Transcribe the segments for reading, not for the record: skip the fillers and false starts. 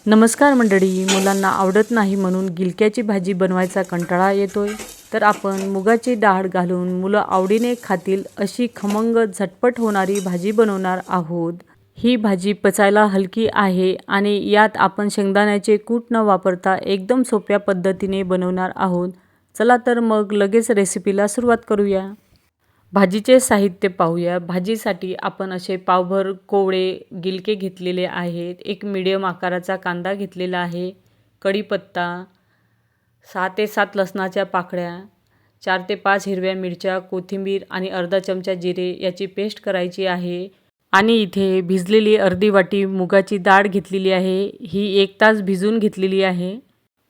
नमस्कार मंडळी, मुलांना आवडत नाही म्हणून गिलक्याची भाजी बनवायचा कंटाळा येतोय, तर आपण मुगाची डाळ घालून मुलं आवडीने खातील अशी खमंग झटपट होणारी भाजी बनवणार आहोत। ही भाजी पचायला हलकी आहे आणि यात आपण शेंगदाण्याचे कूट न वापरता एकदम सोप्या पद्धतीने बनवणार आहोत। चला तर मग लगेच रेसिपीला सुरुवात करूया। भाजीचे साहित्य पाहूया। भाजीसाठी आपण असे पावभर कोवळे गिलके घेतलेले आहेत। एक मीडियम आकाराचा कांदा घेतलेला आहे, कढीपत्ता, 6 ते 7 लसणाच्या पाकळ्या, 4 ते 5 हिरव्या मिरच्या, कोथिंबीर आणि अर्धा चमचा जिरे याची पेस्ट करायची आहे। आणि इथे भिजलेली अर्धी वाटी मुगाची डाळ घेतलेली आहे, ही 1 तास भिजून घेतलेली आहे।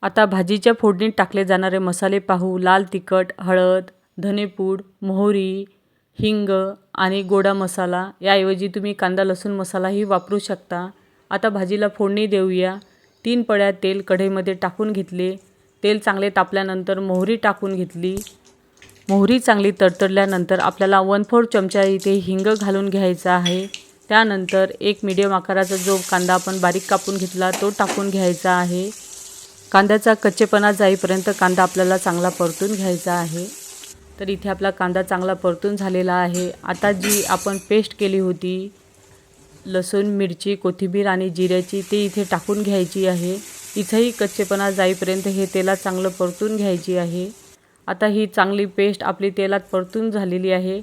आता भाजीच्या फोडणीत टाकले जाणारे मसाले पाहू। लाल तिखट, हळद, धनेपूड, मोहरी, हिंग आणि गोडा मसाला। याऐवजी तुम्ही कांदा लसूण मसालाही वापरू शकता। आता भाजीला फोडणी देऊया। 3 पळ्या तेल कढईमध्ये टाकून घेतले। तेल चांगले तापल्यानंतर मोहरी टाकून घेतली। मोहरी चांगली तडतडल्यानंतर आपल्याला 1/4 चमचा इथे हिंग घालून घ्यायचा आहे। त्यानंतर एक मीडियम आकाराचा जो कांदा आपण बारीक कापून घेतला तो टाकून घ्यायचा आहे। कांद्याचा कच्चेपणा जाईपर्यंत कांदा आपल्याला चांगला परतून घ्यायचा आहे। तर इथे आपला कांदा चांगला परतून झालेला आहे। आता जी आपण पेस्ट केली होती लसूण, मिरची, कोथिंबीर आणि जिऱ्याची, ती इथे टाकून घ्यायची आहे। इथेही कच्चेपणा जाईपर्यंत हे तेलात चांगलं परतून घ्यायची आहे। आता ही चांगली पेस्ट आपली तेलात परतून झालेली आहे।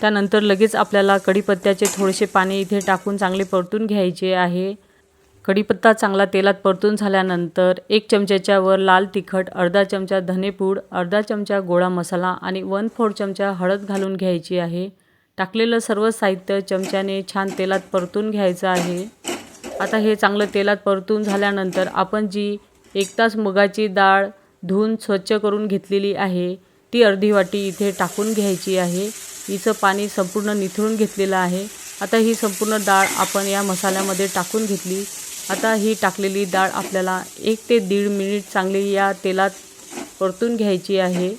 त्यानंतर लगेच आपल्याला कढीपत्त्याचे थोडेसे पाणी इथे टाकून चांगले परतून घ्यायचे आहे। कढीपत्ता चांगला तेलात परतून झाल्यानंतर 1 चमच्याच्या वर लाल तिखट, अर्धा चमचा धनेपूड, अर्धा चमचा गोडा मसाला आणि 1/4 चमचा हळद घालून घ्यायची आहे। टाकलेलं सर्व साहित्य चमच्याने छान तेलात परतून घ्यायचं आहे। आता हे चांगलं तेलात परतून झाल्यानंतर आपण जी 1 तास मुगाची डाळ धुवून स्वच्छ करून घेतलेली आहे, ती अर्धी वाटी इथे टाकून घ्यायची आहे। हिचं पाणी संपूर्ण निथळून घेतलेलं आहे। आता ही संपूर्ण डाळ आपण या मसाल्यामध्ये टाकून घेतली। आता ही टाकलेली डाळ आपल्याला 1 ते 1.5 मिनिट चांगली या तेलात परतून घ्यायची आहे।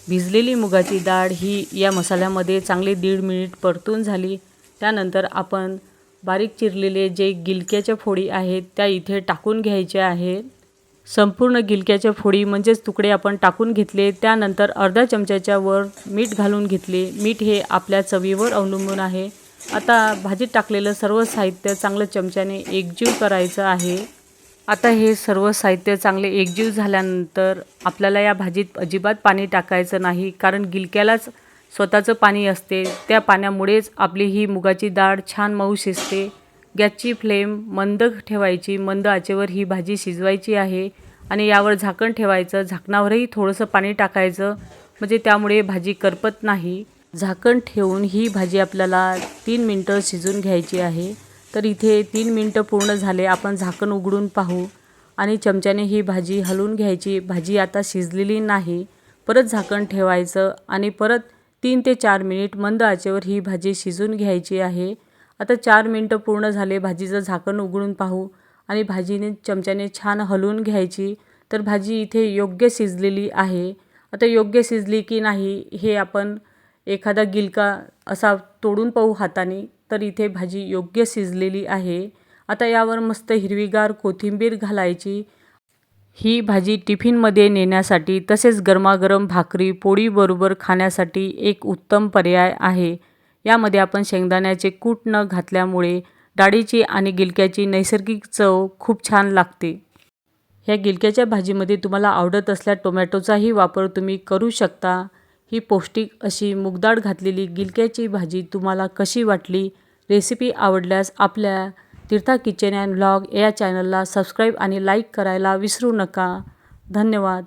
भिजलेली मुगाची डाळ ही या मसाल्यामध्ये चांगली 1.5 मिनिट परतून झाली। त्यानंतर आपण बारीक चिरलेले जे गिलक्याच्या फोडी आहेत त्या इथे टाकून घ्यायच्या आहेत। संपूर्ण गिलक्याच्या फोडी म्हणजेच तुकडे आपण टाकून घेतले। त्यानंतर अर्धा चमच्याच्या वर मीठ घालून घेतले। मीठ हे आपल्या चवीवर अवलंबून आहे। आता भाजीत टाकलेलं सर्व साहित्य चांगलं चमच्याने एकजीव करायचं आहे। आता हे सर्व साहित्य चांगले एकजीव झाल्यानंतर आपल्याला या भाजीत अजिबात पाणी टाकायचं नाही, कारण गिलक्यालाच स्वतःचं पाणी असते। त्या पाण्यामुळेच आपली ही मुगाची डाळ छान मऊ शिजते। गॅसची फ्लेम मंद ठेवायची, मंद आचेवर ही भाजी शिजवायची आहे आणि यावर झाकण ठेवायचं। झाकणावरही थोडंसं पाणी टाकायचं, म्हणजे त्यामुळे भाजी करपत नाही। झाकण ठेवून ही भाजी आपल्याला 3 मिनटं शिजून घ्यायची आहे। तर इथे 3 मिनटं पूर्ण झाले। आपण झाकण उघडून पाहू आणि चमच्याने ही भाजी हलवून घ्यायची। भाजी आता शिजलेली नाही। परत झाकण ठेवायचं आणि परत 3 ते 4 मिनिट मंद आचेवर ही भाजी शिजून घ्यायची आहे। आता 4 मिनटं पूर्ण झाले। भाजीचं झाकण उघडून पाहू आणि भाजीने चमच्याने छान हलवून घ्यायची। तर भाजी इथे योग्य शिजलेली आहे। आता योग्य शिजली की नाही हे आपण एखादा गिलका असा तोडून पाहू हाताने, तर इथे भाजी योग्य शिजलेली आहे। आता यावर मस्त हिरवीगार कोथिंबीर घालायची। ही भाजी टिफिनमध्ये नेण्यासाठी तसेच गरमागरम भाकरी, पोळीबरोबर खाण्यासाठी एक उत्तम पर्याय आहे। यामध्ये आपण शेंगदाण्याचे कूट न घातल्यामुळे डाळीची आणि गिलक्याची नैसर्गिक चव खूप छान लागते। ह्या गिलक्याच्या भाजीमध्ये तुम्हाला आवडत असल्यास टोमॅटोचाही वापर तुम्ही करू शकता। ही पौष्टिक अशी मूगडाळ घातलेली गिलक्याची भाजी तुम्हाला कशी वाटली? रेसिपी आवडल्यास आपल्या तीर्था किचन अँड व्लॉग या चॅनलला सबस्क्राईब आणि लाईक करायला विसरू नका। धन्यवाद।